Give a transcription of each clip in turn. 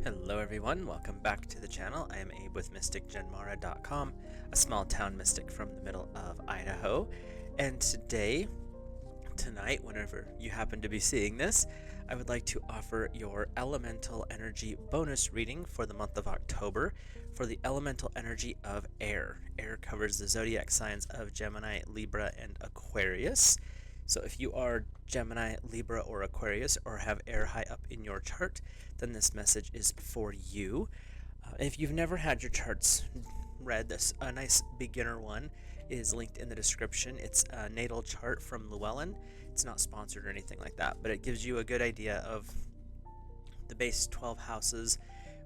Hello everyone, welcome back to the channel. I am Abe with MysticGenmara.com, a small town mystic from the middle of Idaho. And tonight, whenever you happen to be seeing this, I would like to offer your elemental energy bonus reading for the month of October for the elemental energy of air. Air covers the zodiac signs of Gemini, Libra, and Aquarius. So if you are Gemini, Libra, or Aquarius, or have air high up in your chart, then this message is for you. If you've never had your charts read, a nice beginner one is linked in the description. It's a natal chart from Llewellyn. It's not sponsored or anything like that, but it gives you a good idea of the base 12 houses,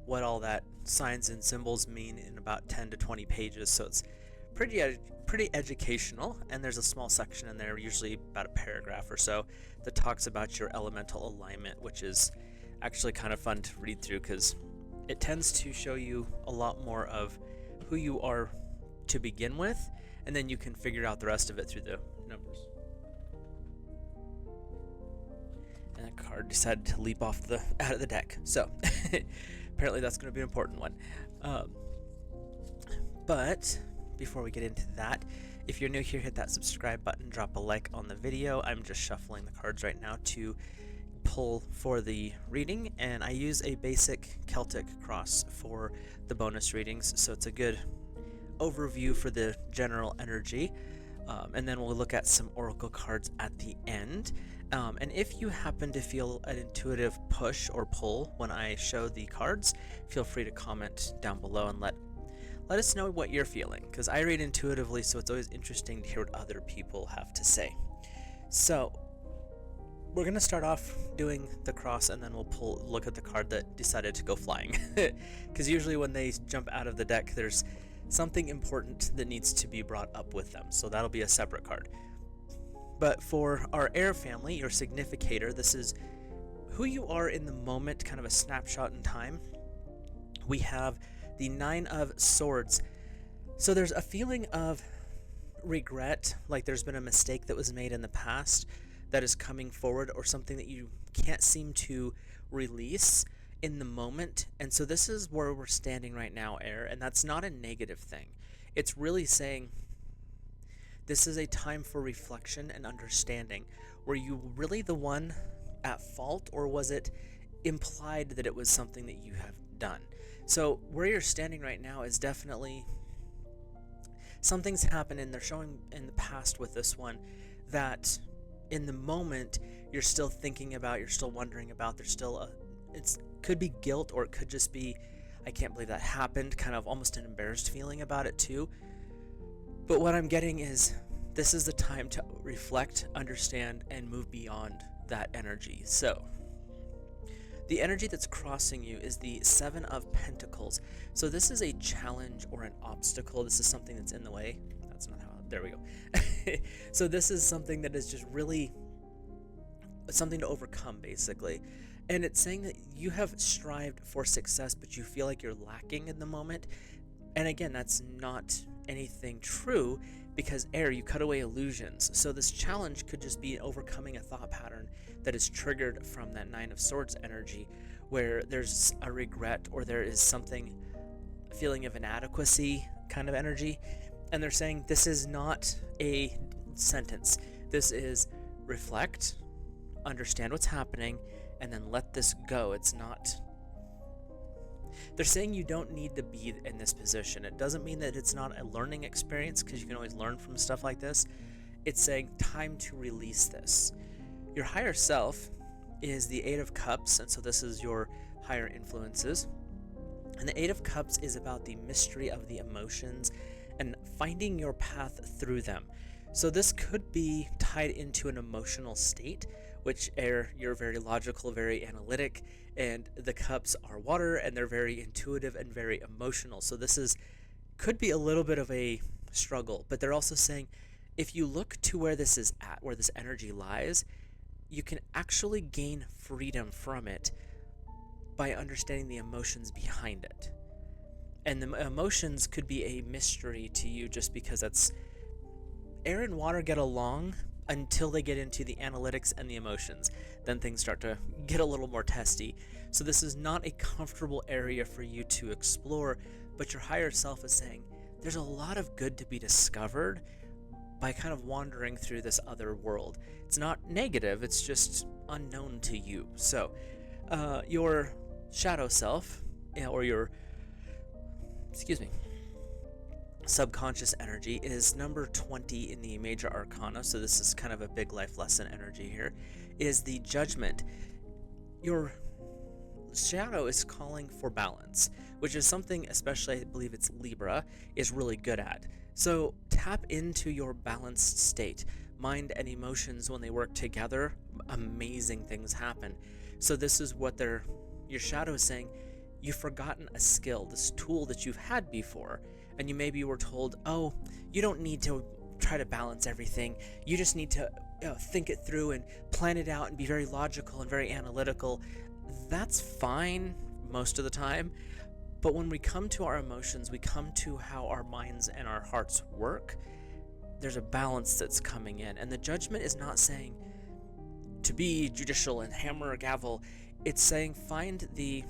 what all that signs and symbols mean in about 10 to 20 pages. So it's pretty educational, and there's a small section in there, usually about a paragraph or so, that talks about your elemental alignment, which is actually kind of fun to read through because it tends to show you a lot more of who you are to begin with, and then you can figure out the rest of it through the numbers. And that card decided to leap off out of the deck, so apparently that's going to be an important one. But before we get into that, if you're new here, hit that subscribe button, drop a like on the video. I'm just shuffling the cards right now to pull for the reading, and I use a basic Celtic cross for the bonus readings, so it's a good overview for the general energy. And then we'll look at some oracle cards at the end. And if you happen to feel an intuitive push or pull when I show the cards, feel free to comment down below and let us know what you're feeling, because I read intuitively, so it's always interesting to hear what other people have to say. So we're going to start off doing the cross, and then we'll look at the card that decided to go flying. Because usually when they jump out of the deck, there's something important that needs to be brought up with them, so that'll be a separate card. But for our air family, your significator, this is who you are in the moment, kind of a snapshot in time. We have the Nine of Swords. So there's a feeling of regret, like there's been a mistake that was made in the past that is coming forward, or something that you can't seem to release in the moment. And so this is where we're standing right now, air, and that's not a negative thing. It's really saying this is a time for reflection and understanding. Were you really the one at fault, or was it implied that it was something that you have done? So where you're standing right now is definitely something's happened, and they're showing in the past with this one that in the moment you're still thinking about, you're still wondering about. There's still it could be guilt, or it could just be, I can't believe that happened, kind of almost an embarrassed feeling about it too. But what I'm getting is this is the time to reflect, understand, and move beyond that energy. So the energy that's crossing you is the Seven of Pentacles. So this is a challenge or an obstacle. This is something that's in the way. That's not how, there we go. So this is something that is just really something to overcome, basically. And it's saying that you have strived for success, but you feel like you're lacking in the moment. And again, that's not anything true, because air, you cut away illusions. So this challenge could just be overcoming a thought pattern that is triggered from that Nine of Swords energy, where there's a regret, or there is something, a feeling of inadequacy kind of energy. And they're saying this is not a sentence. This is reflect, understand what's happening, and then let this go. It's not... They're saying you don't need to be in this position. It doesn't mean that it's not a learning experience, because you can always learn from stuff like this. It's saying time to release this. Your higher self is the Eight of Cups, and so this is your higher influences. And the Eight of Cups is about the mystery of the emotions and finding your path through them. So this could be tied into an emotional state, which air, you're very logical, very analytic, and the cups are water, and they're very intuitive and very emotional. So this could be a little bit of a struggle, but they're also saying if you look to where this is at, where this energy lies, you can actually gain freedom from it by understanding the emotions behind it. And the emotions could be a mystery to you, just because that's air and water get along until they get into the analytics and the emotions. Then things start to get a little more testy. So this is not a comfortable area for you to explore, but your higher self is saying there's a lot of good to be discovered by kind of wandering through this other world. It's not negative, it's just unknown to you. So your shadow self, or your, excuse me, subconscious energy is number 20 in the major arcana, so this is kind of a big life lesson energy here, is the judgment. Your shadow is calling for balance, which is something, especially I believe it's Libra, is really good at. So tap into your balanced state. Mind and emotions, when they work together, amazing things happen. So this is what your shadow is saying. You've forgotten a skill, this tool that you've had before, and you maybe were told, oh, you don't need to try to balance everything. You just need to think it through and plan it out and be very logical and very analytical. That's fine most of the time, but when we come to our emotions, we come to how our minds and our hearts work, there's a balance that's coming in. And the judgment is not saying to be judicial and hammer a gavel. It's saying find the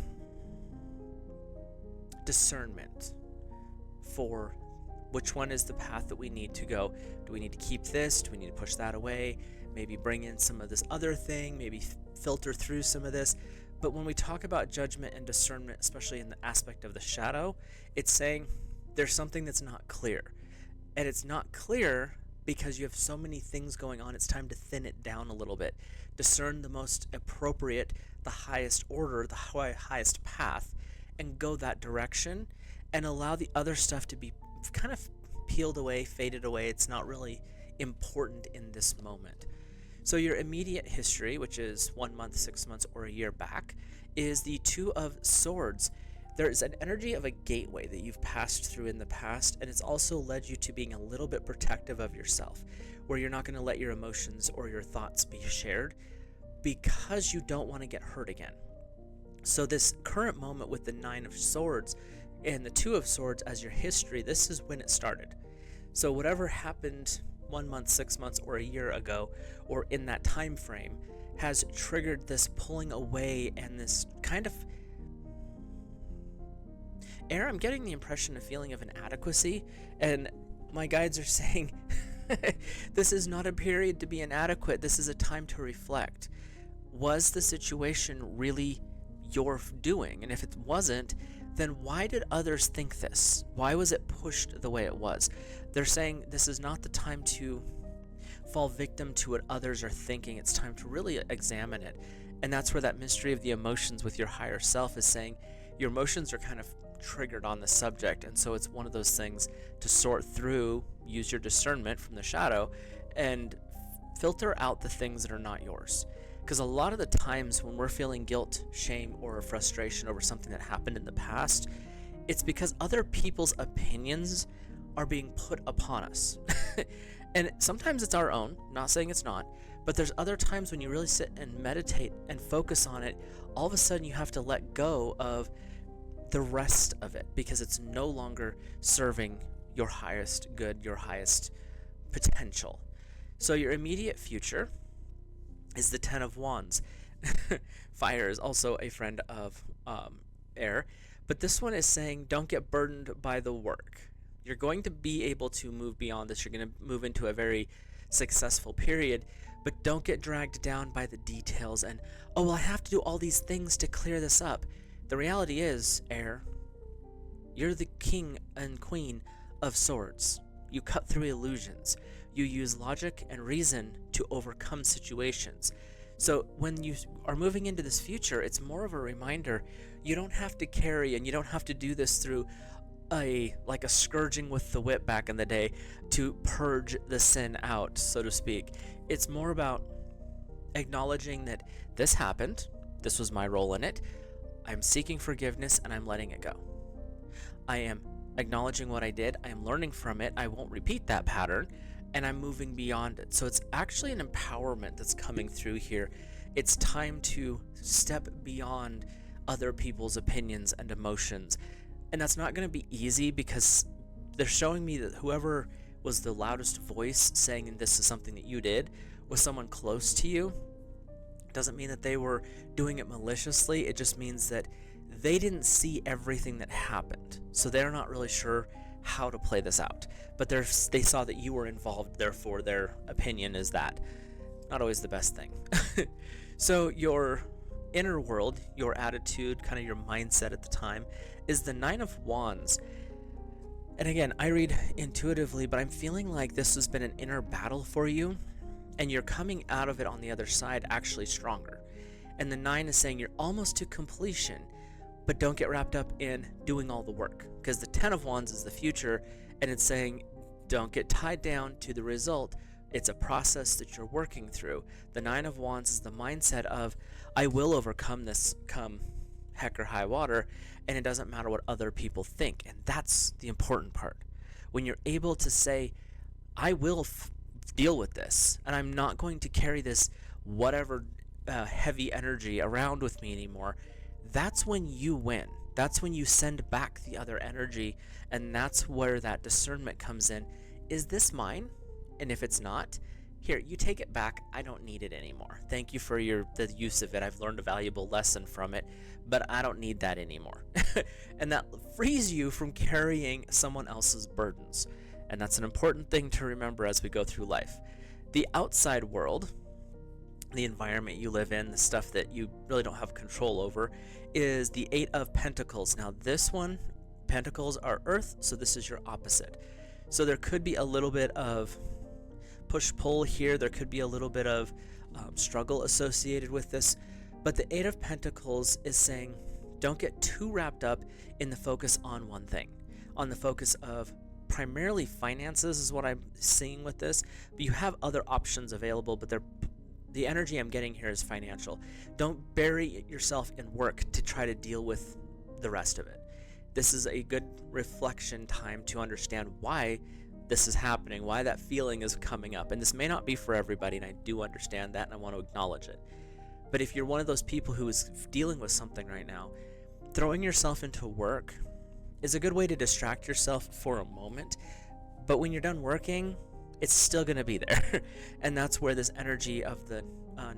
discernment for which one is the path that we need to go. Do we need to keep this? Do we need to push that away? Maybe bring in some of this other thing, maybe filter through some of this. But when we talk about judgment and discernment, especially in the aspect of the shadow, it's saying there's something that's not clear. And it's not clear because you have so many things going on. It's time to thin it down a little bit. Discern the most appropriate, the highest order, the highest path, and go that direction, and allow the other stuff to be kind of peeled away, faded away. It's not really important in this moment. So your immediate history, which is 1 month, 6 months, or a year back, is the Two of Swords. There's an energy of a gateway that you've passed through in the past, and it's also led you to being a little bit protective of yourself, where you're not going to let your emotions or your thoughts be shared because you don't want to get hurt again. So this current moment with the Nine of Swords and the Two of Swords as your history, this is when it started. So whatever happened 1 month, 6 months, or a year ago, or in that time frame, has triggered this pulling away and this kind of air. I'm getting the impression, a feeling of inadequacy, and my guides are saying this is not a period to be inadequate. This is a time to reflect. Was the situation really your doing? And if it wasn't, then why did others think this? Why was it pushed the way it was? They're saying this is not the time to fall victim to what others are thinking. It's time to really examine it. And that's where that mystery of the emotions with your higher self is saying your emotions are kind of triggered on the subject. And so it's one of those things to sort through, use your discernment from the shadow, and filter out the things that are not yours. Because a lot of the times when we're feeling guilt, shame, or frustration over something that happened in the past, it's because other people's opinions are being put upon us. And sometimes it's our own, not saying it's not, but there's other times when you really sit and meditate and focus on it, all of a sudden you have to let go of the rest of it because it's no longer serving your highest good, your highest potential. So your immediate future is the Ten of Wands. Fire is also a friend of air, but this one is saying don't get burdened by the work. You're going to be able to move beyond this. You're going to move into a very successful period, but don't get dragged down by the details and, oh, well, I have to do all these things to clear this up. The reality is, air, you're the king and queen of swords. You cut through illusions. You use logic and reason to overcome situations. So when you are moving into this future, it's more of a reminder. You don't have to carry, and you don't have to do this through like a scourging with the whip back in the day to purge the sin out, so to speak. It's more about acknowledging that this happened, this was my role in it, I'm seeking forgiveness, and I'm letting it go. I am acknowledging what I did, I am learning from it, I won't repeat that pattern, and I'm moving beyond it. So it's actually an empowerment that's coming through here. It's time to step beyond other people's opinions and emotions. And that's not going to be easy because they're showing me that whoever was the loudest voice saying this is something that you did with someone close to you, doesn't mean that they were doing it maliciously. It just means that they didn't see everything that happened, so they're not really sure how to play this out. But they saw that you were involved, therefore their opinion is that. Not always the best thing. So your inner world, your attitude, kind of your mindset at the time, is the Nine of Wands. And again, I read intuitively, but I'm feeling like this has been an inner battle for you, and you're coming out of it on the other side actually stronger. And the 9 is saying you're almost to completion, but don't get wrapped up in doing all the work, because the 10 of Wands is the future, and it's saying don't get tied down to the result. It's a process that you're working through. The 9 of Wands is the mindset of, I will overcome this come heck or high water, and it doesn't matter what other people think. And that's the important part. When you're able to say, I will deal with this, and I'm not going to carry this whatever heavy energy around with me anymore, that's when you win. That's when you send back the other energy, and that's where that discernment comes in. Is this mine? And if it's not, here, you take it back. I don't need it anymore. Thank you for the use of it. I've learned a valuable lesson from it, but I don't need that anymore. And that frees you from carrying someone else's burdens. And that's an important thing to remember as we go through life. The outside world, the environment you live in, the stuff that you really don't have control over, is the 8 of Pentacles. Now this one, Pentacles are Earth, so this is your opposite. So there could be a little bit of push-pull here. There could be a little bit of struggle associated with this. But the 8 of Pentacles is saying, don't get too wrapped up in the focus on one thing, on the focus of primarily finances is what I'm seeing with this. But you have other options available, but the energy I'm getting here is financial. Don't bury yourself in work to try to deal with the rest of it. This is a good reflection time to understand why this is happening, why that feeling is coming up. And this may not be for everybody, and I do understand that, and I want to acknowledge it. But if you're one of those people who is dealing with something right now, throwing yourself into work is a good way to distract yourself for a moment. But when you're done working, it's still going to be there. And that's where this energy of the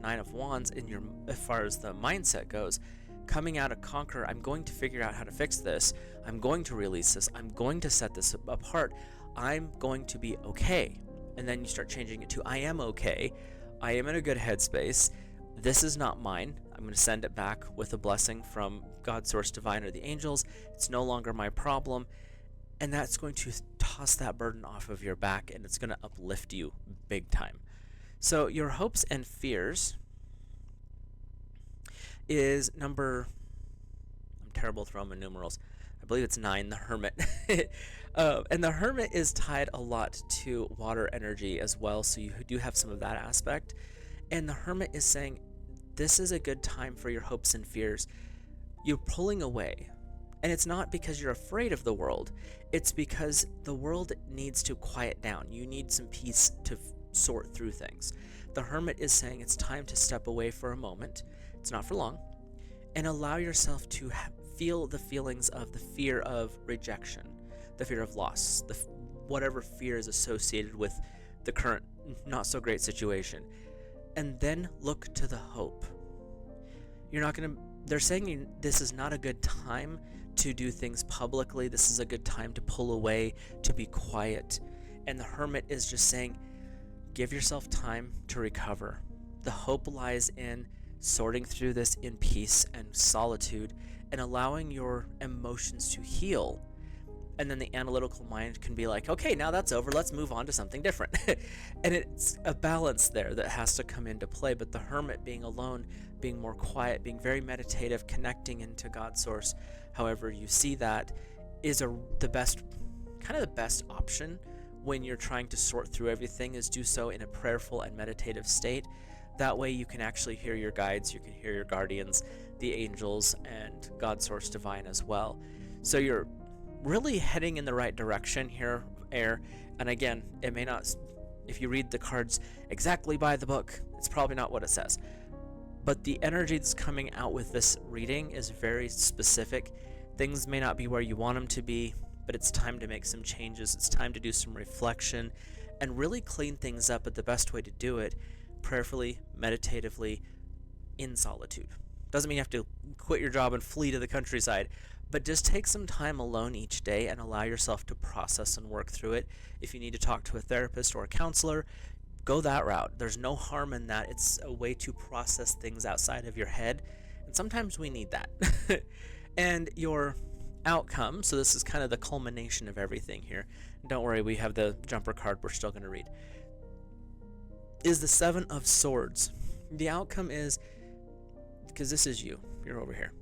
9 of Wands in your, as far as the mindset goes, coming out of conquer, I'm going to figure out how to fix this. I'm going to release this. I'm going to set this apart. I'm going to be okay. And then you start changing it to, I am okay. I am in a good headspace. This is not mine. I'm going to send it back with a blessing from God, Source Divine, or the angels. It's no longer my problem. And that's going to toss that burden off of your back, and it's going to uplift you big time. So your hopes and fears is number, I'm terrible with Roman numerals. I believe it's 9, the Hermit. And the Hermit is tied a lot to water energy as well, so you do have some of that aspect. And the Hermit is saying, this is a good time for your hopes and fears. You're pulling away. And it's not because you're afraid of the world. It's because the world needs to quiet down. You need some peace to sort through things. The Hermit is saying it's time to step away for a moment. It's not for long. And allow yourself to feel the feelings of the fear of rejection, the fear of loss, whatever fear is associated with the current not so great situation. And then look to the hope. You're not going to, they're saying this is not a good time to do things publicly. This is a good time to pull away, to be quiet. And the Hermit is just saying, give yourself time to recover. The hope lies in sorting through this in peace and solitude and allowing your emotions to heal. And then the analytical mind can be like, okay, now that's over. Let's move on to something different. And it's a balance there that has to come into play. But the Hermit being alone, being more quiet, being very meditative, connecting into God's source, however you see that, is the best option when you're trying to sort through everything, is do so in a prayerful and meditative state. That way you can actually hear your guides, you can hear your guardians, the angels, and God's Source Divine as well. So you're really heading in the right direction here, Air. And again, it may not, if you read the cards exactly by the book, it's probably not what it says. But the energy that's coming out with this reading is very specific. Things may not be where you want them to be, but it's time to make some changes. It's time to do some reflection and really clean things up. But the best way to do it prayerfully, meditatively, in solitude. Doesn't mean you have to quit your job and flee to the countryside, but just take some time alone each day and allow yourself to process and work through it. If you need to talk to a therapist or a counselor, go that route. There's no harm in that. It's a way to process things outside of your head, and sometimes we need that. And your outcome, so this is kind of the culmination of everything here. Don't worry, we have the jumper card we're still going to read. Is the Seven of Swords. The outcome is, because this is you're over here.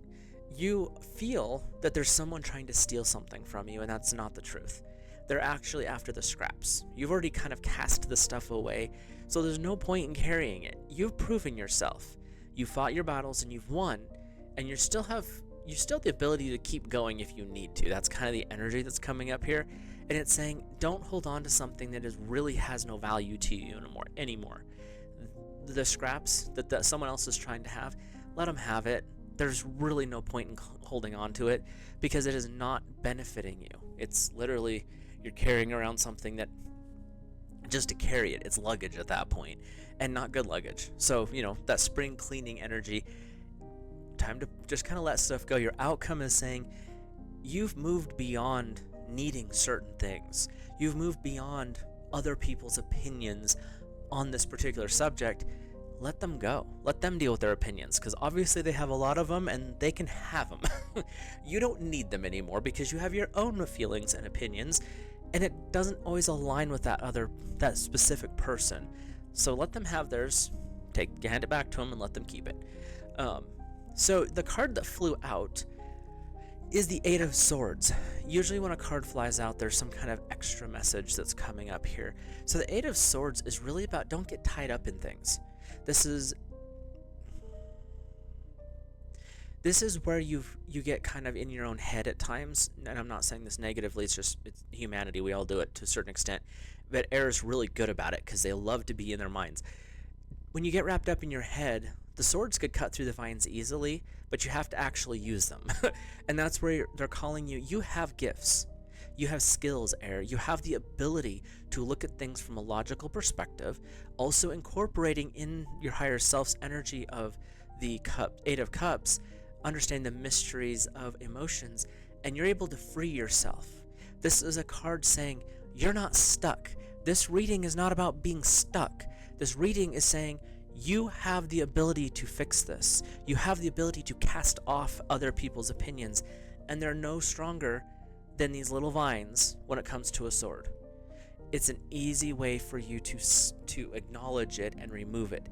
You feel that there's someone trying to steal something from you, and that's not the truth. They're actually after the scraps. You've already kind of cast the stuff away, so there's no point in carrying it. You've proven yourself. You fought your battles and you've won, and you still have the ability to keep going if you need to. That's kind of the energy that's coming up here, and it's saying don't hold on to something that really has no value to you anymore. The scraps that someone else is trying to have, let them have it. There's really no point in holding on to it because it is not benefiting you. It's literally you're carrying around something that just to carry it, it's luggage at that point, and not good luggage. So, that spring cleaning energy, time to just kind of let stuff go. Your outcome is saying you've moved beyond needing certain things. You've moved beyond other people's opinions on this particular subject. Let them go. Let them deal with their opinions, because obviously they have a lot of them and they can have them. You don't need them anymore because you have your own feelings and opinions, and it doesn't always align with that specific person. So let them have theirs, hand it back to them and let them keep it. So the card that flew out is the Eight of Swords. Usually when a card flies out, there's some kind of extra message that's coming up here. So the Eight of Swords is really about don't get tied up in things. This is where you get kind of in your own head at times, and I'm not saying this negatively, it's humanity, we all do it to a certain extent, but air is really good about it because they love to be in their minds. When you get wrapped up in your head, the swords could cut through the vines easily, but you have to actually use them. And that's where they're calling you have gifts. You have skills, Air. You have the ability to look at things from a logical perspective, also incorporating in your higher self's energy of the Eight of Cups, understand the mysteries of emotions, and you're able to free yourself. This is a card saying you're not stuck. This reading is not about being stuck. This reading is saying you have the ability to fix this. You have the ability to cast off other people's opinions, and they're no stronger than these little vines when it comes to a sword. It's an easy way for you to acknowledge it and remove it.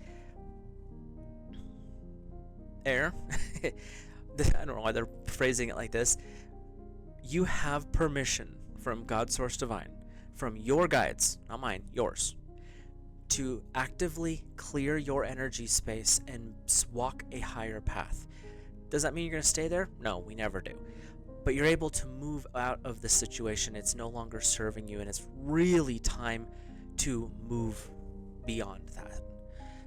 Air, I don't know why they're phrasing it like this. You have permission from God Source Divine, from your guides, not mine, yours, to actively clear your energy space and walk a higher path. Does that mean you're going to stay there? No, we never do. But you're able to move out of the situation. It's no longer serving you, and it's really time to move beyond that.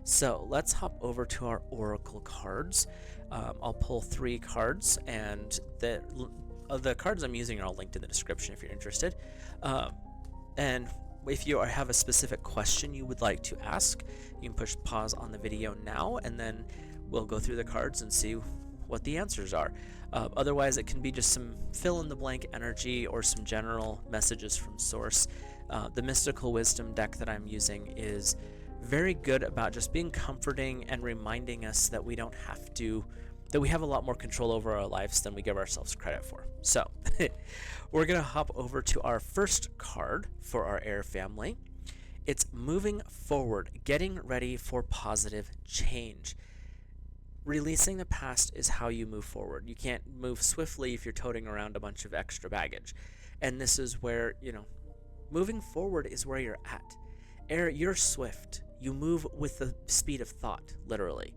So let's hop over to our oracle cards. I'll pull 3 cards, and the cards I'm using are all linked in the description if you're interested. And if you have a specific question you would like to ask, you can push pause on the video now, and then we'll go through the cards and see what the answers are. Otherwise, it can be just some fill-in-the-blank energy or some general messages from Source. The Mystical Wisdom deck that I'm using is very good about just being comforting and reminding us that we don't have to, that we have a lot more control over our lives than we give ourselves credit for. So we're going to hop over to our first card for our air family. It's moving forward, getting ready for positive change. Releasing the past is how you move forward. You can't move swiftly if you're toting around a bunch of extra baggage. And this is where, moving forward is where you're at. Air, you're swift. You move with the speed of thought, literally.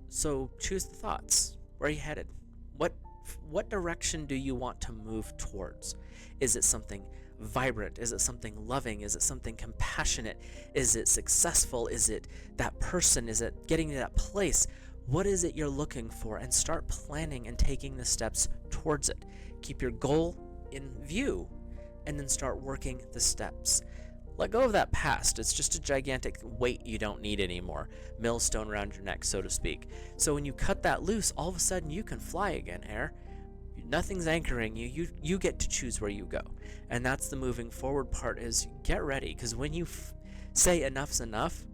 So choose the thoughts. Where are you headed? What direction do you want to move towards? Is it something vibrant? Is it something loving? Is it something compassionate? Is it successful? Is it that person? Is it getting to that place? What is it you're looking for? And start planning and taking the steps towards it. Keep your goal in view and then start working the steps. let go of that past. It's just a gigantic weight you don't need anymore, millstone around your neck, so to speak. So when you cut that loose, all of a sudden you can fly again, Air. Nothing's anchoring you. You get to choose where you go. And that's the moving forward part, is get ready, because when you say enough's enough,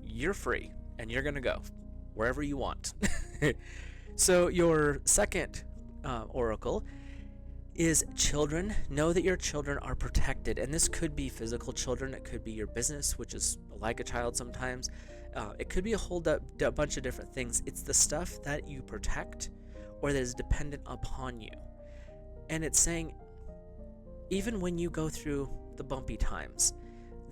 you're free and you're going to go wherever you want. So your second oracle is children. Know that your children are protected, and this could be physical children, it could be your business, which is like a child sometimes, it could be a whole bunch of different things. It's the stuff that you protect or that is dependent upon you. And it's saying, even when you go through the bumpy times,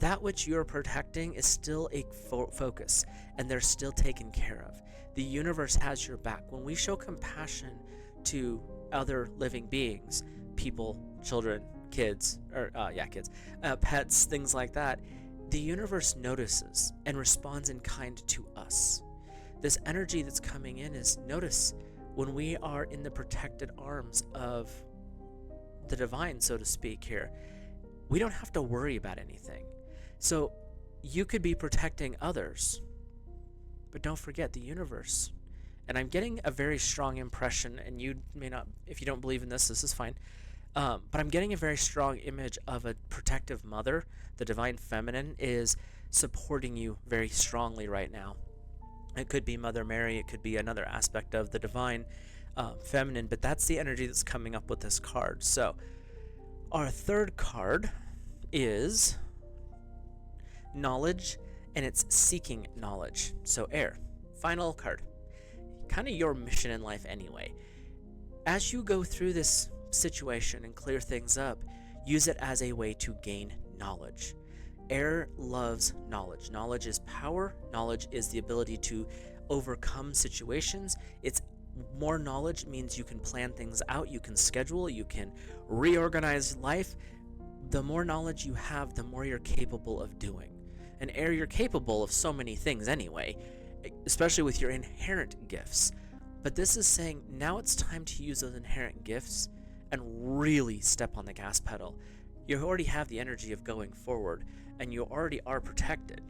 that which you're protecting is still a focus, and they're still taken care of. The universe has your back. When we show compassion to other living beings, people, children, kids, pets, things like that, the universe notices and responds in kind to us. This energy that's coming in is, notice, when we are in the protected arms of the divine, so to speak here, we don't have to worry about anything. So you could be protecting others, but don't forget the universe. And I'm getting a very strong impression, and you may not, if you don't believe in this is fine, but I'm getting a very strong image of a protective mother. The divine feminine is supporting you very strongly right now. It could be Mother Mary, it could be another aspect of the divine feminine, but that's the energy that's coming up with this card. So our third card is knowledge, and it's seeking knowledge. So Air, final card, kind of your mission in life anyway. As you go through this situation and clear things up, use it as a way to gain knowledge. Air loves knowledge. Knowledge is power. Knowledge is the ability to overcome situations. It's more knowledge means you can plan things out, you can schedule, you can reorganize life. The more knowledge you have, the more you're capable of doing. And Air, you're capable of so many things anyway, especially with your inherent gifts. But this is saying now it's time to use those inherent gifts and really step on the gas pedal. You already have the energy of going forward, and you already are protected.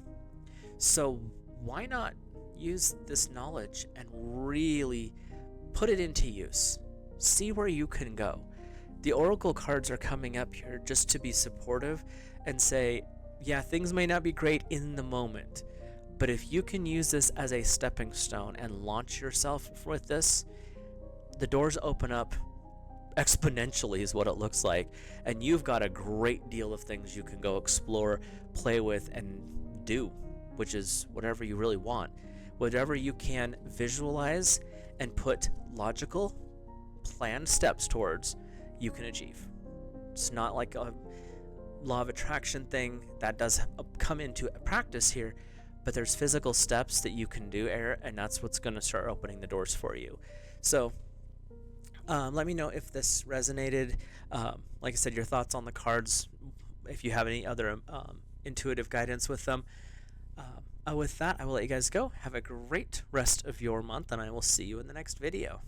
So why not use this knowledge and really put it into use? See where you can go. The oracle cards are coming up here just to be supportive and say, yeah, things may not be great in the moment, but if you can use this as a stepping stone and launch yourself with this, the doors open up exponentially is what it looks like, and you've got a great deal of things you can go explore, play with, and do, which is whatever you really want. Whatever you can visualize and put logical, planned steps towards, you can achieve. It's not like a law of attraction thing that does come into practice here, but there's physical steps that you can do, Air, and that's what's going to start opening the doors for you. So let me know if this resonated. Like I said, your thoughts on the cards, if you have any other intuitive guidance with them. With that, I will let you guys go. Have a great rest of your month, and I will see you in the next video.